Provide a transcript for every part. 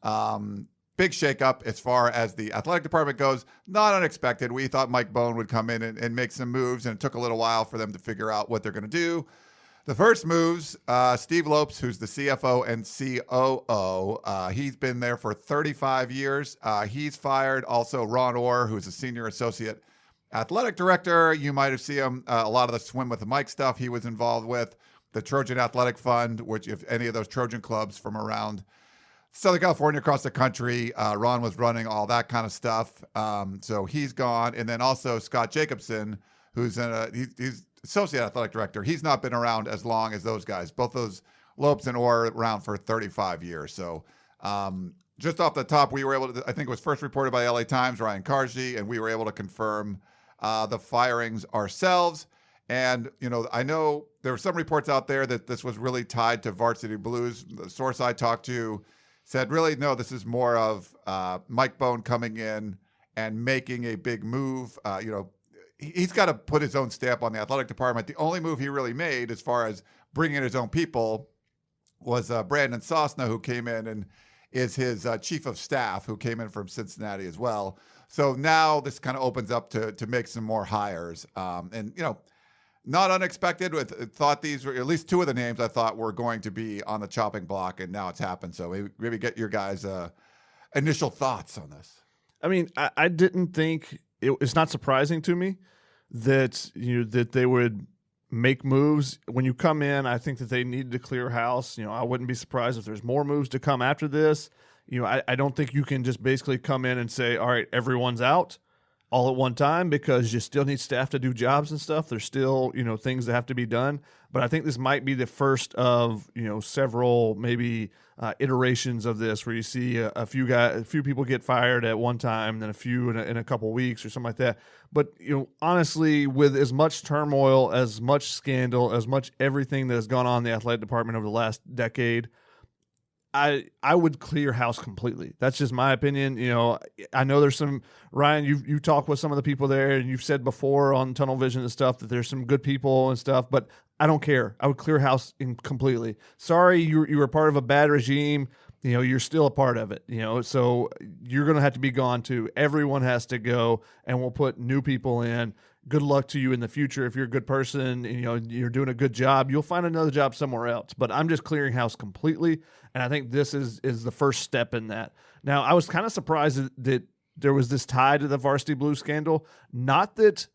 Big shakeup as far as the athletic department goes. Not unexpected. We thought Mike Bohn would come in and make some moves, and it took a little while for them to figure out what they're going to do. The first moves, Steve Lopes, who's the CFO and COO. He's been there for 35 years. He's fired. Also, Ron Eure, who's a senior associate athletic director. You might have seen him a lot of the Swim with the Mike stuff he was involved with. The Trojan Athletic Fund, which if any of those Trojan clubs from around Southern California, across the country, Ron was running all that kind of stuff. So he's gone. And then also Scott Jacobson, who's he's associate athletic director. He's not been around as long as those guys. Both those Lopes and Eure around for 35 years. So just off the top, we were able to, I think it was first reported by LA Times, Ryan Karji, and we were able to confirm the firings ourselves. And, I know there were some reports out there that this was really tied to Varsity Blues. The source I talked to said, really, no, this is more of Mike Bohn coming in and making a big move. He's got to put his own stamp on the athletic department. The only move he really made as far as bringing in his own people was Brandon Sosna, who came in and is his chief of staff, who came in from Cincinnati as well. So now this kind of opens up to make some more hires. Not unexpected. Thought these were at least two of the names I thought were going to be on the chopping block, and now it's happened. So maybe get your guys' initial thoughts on this. I mean, I didn't think it's not surprising to me that that they would make moves when you come in. I think that they needed to clear house. I wouldn't be surprised if there's more moves to come after this. I don't think you can just basically come in and say, all right, everyone's out all at one time, because you still need staff to do jobs and stuff. There's still, things that have to be done. But I think this might be the first of, several maybe iterations of this, where you see a few people get fired at one time, then a few in a couple weeks or something like that. But, honestly, with as much turmoil, as much scandal, as much everything that has gone on in the athletic department over the last decade, I would clear house completely. That's just my opinion. I know there's some, Ryan, you talk with some of the people there, and you've said before on Tunnel Vision and stuff that there's some good people and stuff, but I don't care. I would clear house completely. Sorry, you were part of a bad regime. You're still a part of it, so you're going to have to be gone too. Everyone has to go, and we'll put new people in. Good luck to you in the future. If you're a good person, and, you're doing a good job, you'll find another job somewhere else. But I'm just clearing house completely, and I think this is the first step in that. Now, I was kind of surprised that there was this tie to the Varsity Blues scandal. Not that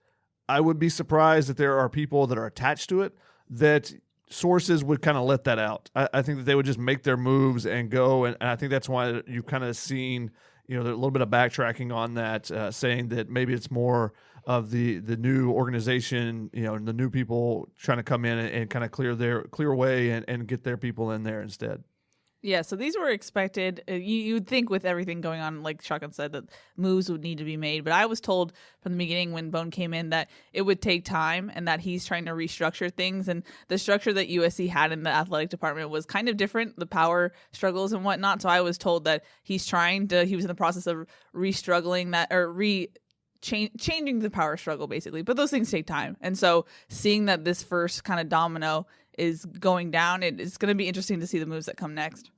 I would be surprised that there are people that are attached to it, that sources would kind of let that out. I think that they would just make their moves and go, and I think that's why you've kind of seen a little bit of backtracking on that, saying that maybe it's more of the new organization, and the new people trying to come in and kind of clear away and get their people in there instead. Yeah, so these were expected. You'd think with everything going on, like Shotgun said, that moves would need to be made. But I was told from the beginning when Bohn came in that it would take time and that he's trying to restructure things. And the structure that USC had in the athletic department was kind of different, the power struggles and whatnot. So I was told that he was in the process of restruggling that, or changing the power struggle, basically. But those things take time. And so seeing that this first kind of domino is going down, it's going to be interesting to see the moves that come next.